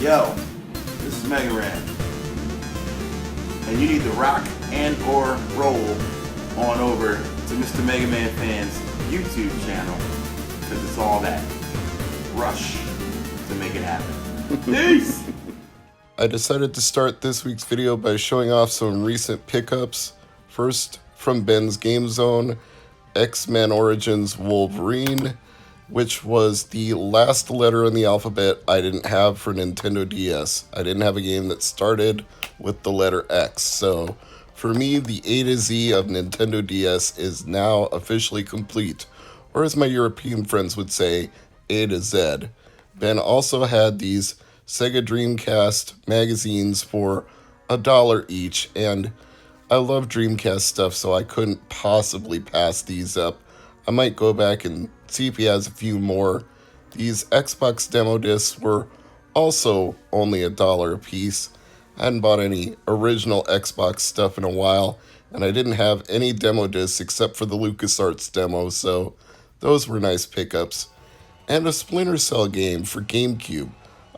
Yo, this is MegaManFan, and you need to rock and or roll on over to Mr. MegaManFan's YouTube channel, because it's all that rush to make it happen. Peace! I decided to start this week's video by showing off some recent pickups. First, from Ben's Game Zone, X-Men Origins Wolverine, which was the last letter in the alphabet I didn't have for Nintendo DS. I didn't have a game that started with the letter X, so for me, the A to Z of Nintendo DS is now officially complete, or as my European friends would say, A to Z. Ben also had these Sega Dreamcast magazines for $1 each, and I love Dreamcast stuff, so I couldn't possibly pass these up. I might go back and see if he has a few more. These Xbox demo discs were also only $1 a piece. I hadn't bought any original Xbox stuff in a while, and I didn't have any demo discs except for the LucasArts demo, so those were nice pickups. And a Splinter Cell game for GameCube.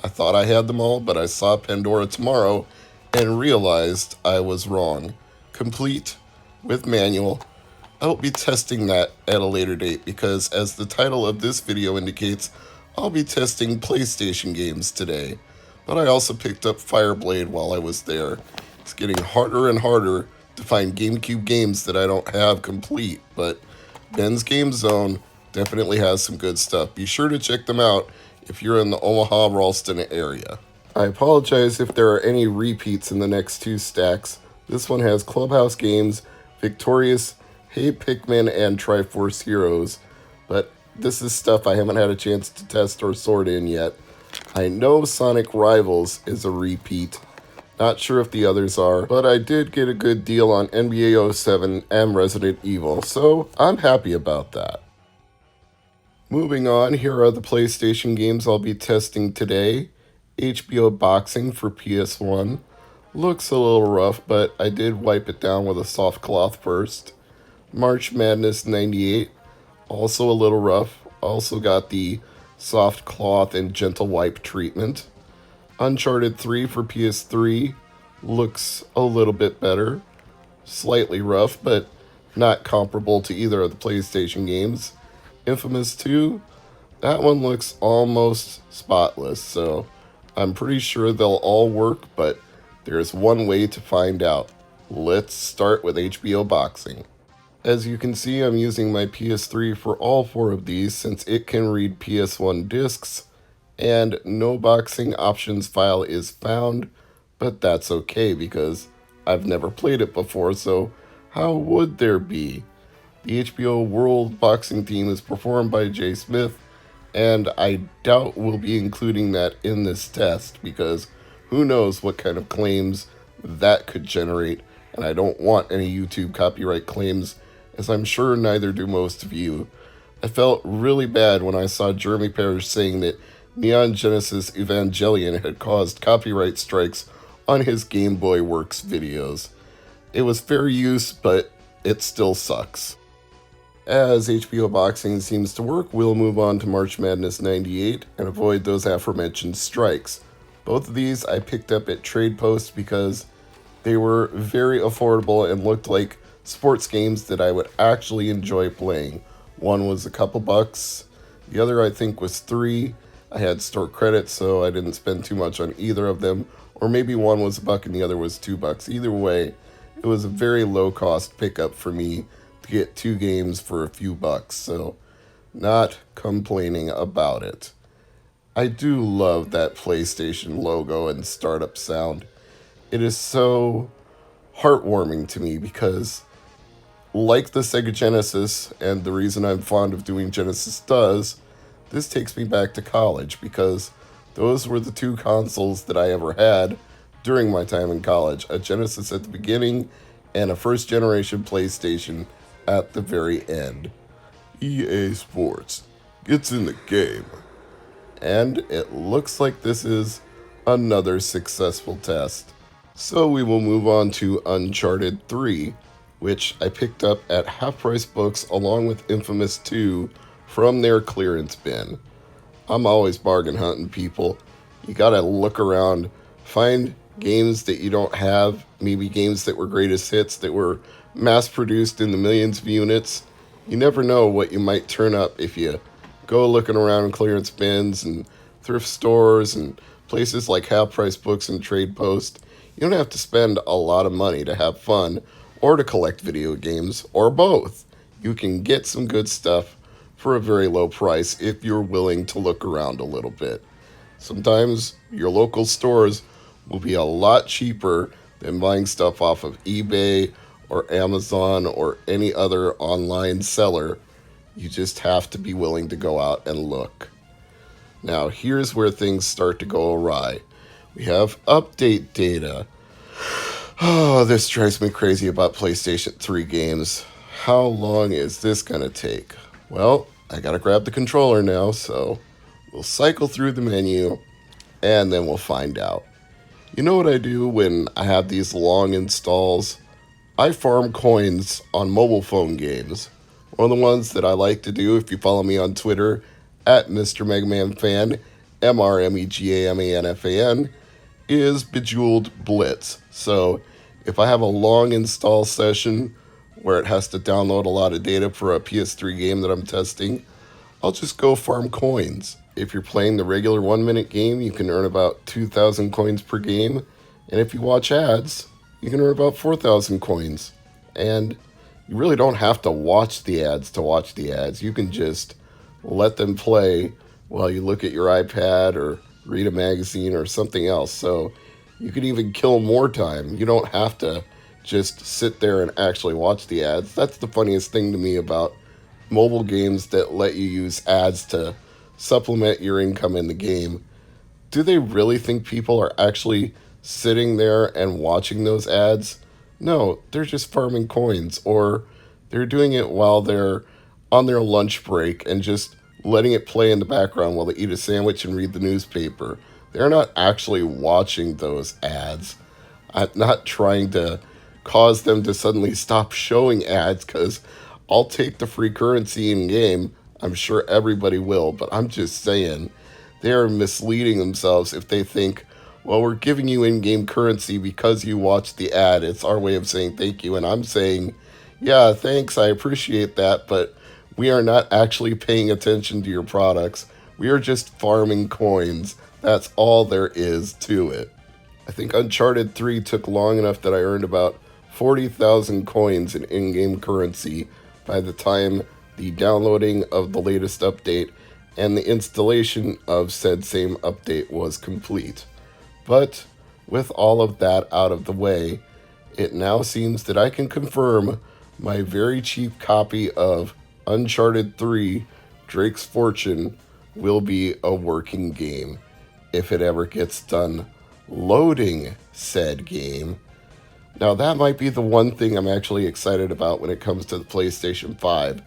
I thought I had them all, but I saw Pandora Tomorrow and realized I was wrong. Complete with manual. I'll be testing that at a later date because, as the title of this video indicates, I'll be testing PlayStation games today. But I also picked up Fireblade while I was there. It's getting harder and harder to find GameCube games that I don't have complete, but Ben's Game Zone definitely has some good stuff. Be sure to check them out if you're in the Omaha-Ralston area. I apologize if there are any repeats in the next two stacks. This one has Clubhouse Games, Victorious, Hey Pikmin, and Triforce Heroes, but this is stuff I haven't had a chance to test or sort in yet. I know Sonic Rivals is a repeat. Not sure if the others are, but I did get a good deal on NBA 07 and Resident Evil, so I'm happy about that. Moving on, here are the PlayStation games I'll be testing today. HBO Boxing for PS1. Looks a little rough, but I did wipe it down with a soft cloth first. March Madness 98, also a little rough. Also got the soft cloth and gentle wipe treatment. Uncharted 3 for PS3, looks a little bit better. Slightly rough, but not comparable to either of the PlayStation games. Infamous 2, that one looks almost spotless, so I'm pretty sure they'll all work, but there's one way to find out. Let's start with HBO Boxing. As you can see, I'm using my PS3 for all four of these since it can read PS1 discs, and no boxing options file is found, but that's okay because I've never played it before, so how would there be? The HBO World Boxing theme is performed by Jay Smith, and I doubt we'll be including that in this test because who knows what kind of claims that could generate, and I don't want any YouTube copyright claims, as I'm sure neither do most of you. I felt really bad when I saw Jeremy Parrish saying that Neon Genesis Evangelion had caused copyright strikes on his Game Boy Works videos. It was fair use, but it still sucks. As HBO Boxing seems to work, we'll move on to March Madness 98 and avoid those aforementioned strikes. Both of these I picked up at Trade Post because they were very affordable and looked like sports games that I would actually enjoy playing. One was a couple bucks, the other I think was $3. I had store credits, so I didn't spend too much on either of them, or maybe one was $1 and the other was $2. Either way, it was a very low cost pickup for me to get two games for a few bucks, so not complaining about it. I do love that PlayStation logo and startup sound. It is so heartwarming to me because, like the Sega Genesis, and the reason I'm fond of doing Genesis does, this takes me back to college because those were the two consoles that I ever had during my time in college. A Genesis at the beginning and a first generation PlayStation at the very end. EA Sports gets in the game. And it looks like this is another successful test. So we will move on to Uncharted 3, which I picked up at Half Price Books along with Infamous 2 from their clearance bin. I'm always bargain hunting, people. You gotta look around, find games that you don't have, maybe games that were greatest hits that were mass produced in the millions of units. You never know what you might turn up if you go looking around in clearance bins and thrift stores and places like half price books and trade post. You don't have to spend a lot of money to have fun or to collect video games, or both. You can get some good stuff for a very low price if you're willing to look around a little bit. Sometimes your local stores will be a lot cheaper than buying stuff off of eBay or Amazon or any other online seller. You just have to be willing to go out and look. Now, here's where things start to go awry. We have update data. Oh, this drives me crazy about PlayStation 3 games. How long is this going to take? Well, I got to grab the controller now, so we'll cycle through the menu and then we'll find out. You know what I do when I have these long installs? I farm coins on mobile phone games. One of the ones that I like to do, if you follow me on Twitter, at Mr. MegaManFan, MrMegaManFan, is Bejeweled Blitz. So if I have a long install session where it has to download a lot of data for a PS3 game that I'm testing, I'll just go farm coins. If you're playing the regular 1-minute game, you can earn about 2,000 coins per game. And if you watch ads, you can earn about 4,000 coins. And you really don't have to watch the ads to watch the ads. You can just let them play while you look at your iPad or read a magazine or something else. So you can even kill more time. You don't have to just sit there and actually watch the ads. That's the funniest thing to me about mobile games that let you use ads to supplement your income in the game. Do they really think people are actually sitting there and watching those ads? No, they're just farming coins, or they're doing it while they're on their lunch break and just letting it play in the background while they eat a sandwich and read the newspaper. They're not actually watching those ads. I'm not trying to cause them to suddenly stop showing ads, because I'll take the free currency in game. I'm sure everybody will, but I'm just saying they are misleading themselves if they think, well, we're giving you in-game currency because you watched the ad. It's our way of saying thank you. And I'm saying, yeah, thanks, I appreciate that, but we are not actually paying attention to your products. We are just farming coins. That's all there is to it. I think Uncharted 3 took long enough that I earned about 40,000 coins in in-game currency by the time the downloading of the latest update and the installation of said same update was complete. But with all of that out of the way, it now seems that I can confirm my very cheap copy of Uncharted 3 Drake's Fortune will be a working game if it ever gets done loading said game. Now, that might be the one thing I'm actually excited about when it comes to the PlayStation 5.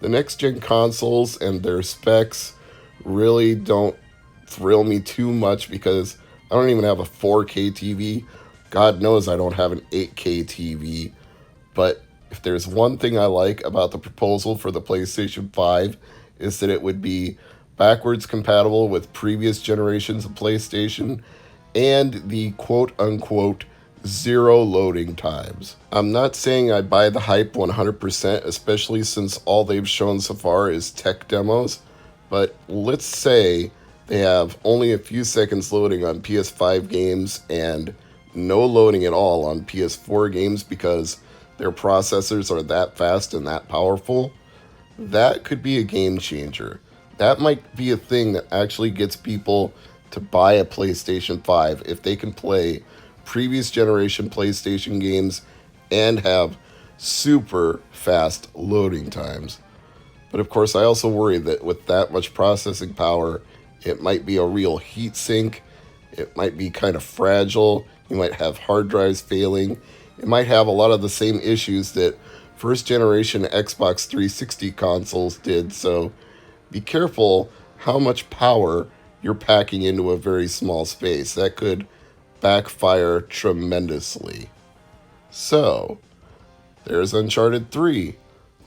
The next-gen consoles and their specs really don't thrill me too much because I don't even have a 4K TV. God knows I don't have an 8K TV. But if there's one thing I like about the proposal for the PlayStation 5 is that it would be backwards compatible with previous generations of PlayStation and the quote-unquote zero loading times. I'm not saying I buy the hype 100%, especially since all they've shown so far is tech demos, but let's say they have only a few seconds loading on PS5 games and no loading at all on PS4 games because their processors are that fast and that powerful. That could be a game changer. That might be a thing that actually gets people to buy a PlayStation 5 if they can play previous generation PlayStation games and have super fast loading times. But of course, I also worry that with that much processing power, it might be a real heat sink. It might be kind of fragile. You might have hard drives failing. It might have a lot of the same issues that first generation Xbox 360 consoles did. So be careful how much power you're packing into a very small space. That could backfire tremendously. So, there's Uncharted 3.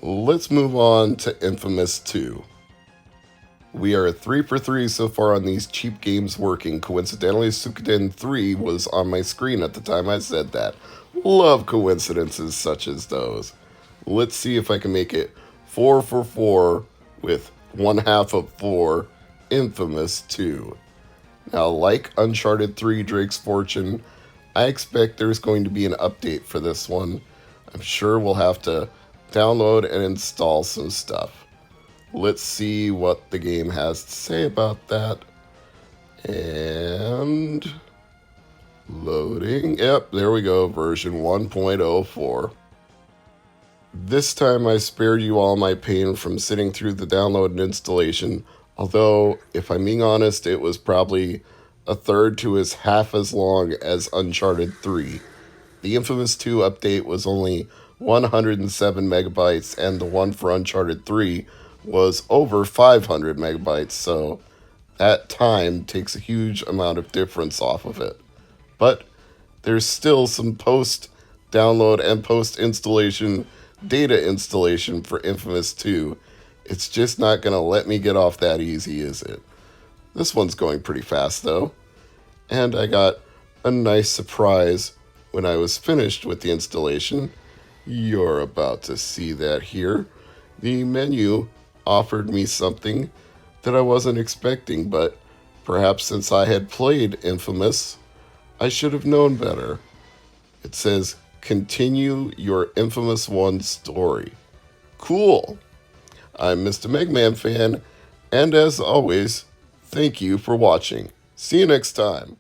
Let's move on to Infamous 2. We are 3 for 3 so far on these cheap games working. Coincidentally, Suikoden 3 was on my screen at the time I said that. Love coincidences such as those. Let's see if I can make it 4 for 4 with 1/2 of 4 Infamous 2. Now, like Uncharted 3 Drake's Fortune, I expect there's going to be an update for this one. I'm sure we'll have to download and install some stuff. Let's see what the game has to say about that. And loading. Yep, there we go, version 1.04. This time I spared you all my pain from sitting through the download and installation, although, if I'm being honest, it was probably a third to half as long as Uncharted 3. The Infamous 2 update was only 107 megabytes, and the one for Uncharted 3 was over 500 megabytes, so that time takes a huge amount of difference off of it. But there's still some post-download and post-installation data installation for Infamous 2. It's just not going to let me get off that easy, is it? This one's going pretty fast, though. And I got a nice surprise when I was finished with the installation. You're about to see that here. The menu offered me something that I wasn't expecting, but perhaps since I had played Infamous, I should have known better. It says, continue your Infamous 1 story. Cool. I'm Mr. MegaManFan, and as always, thank you for watching. See you next time.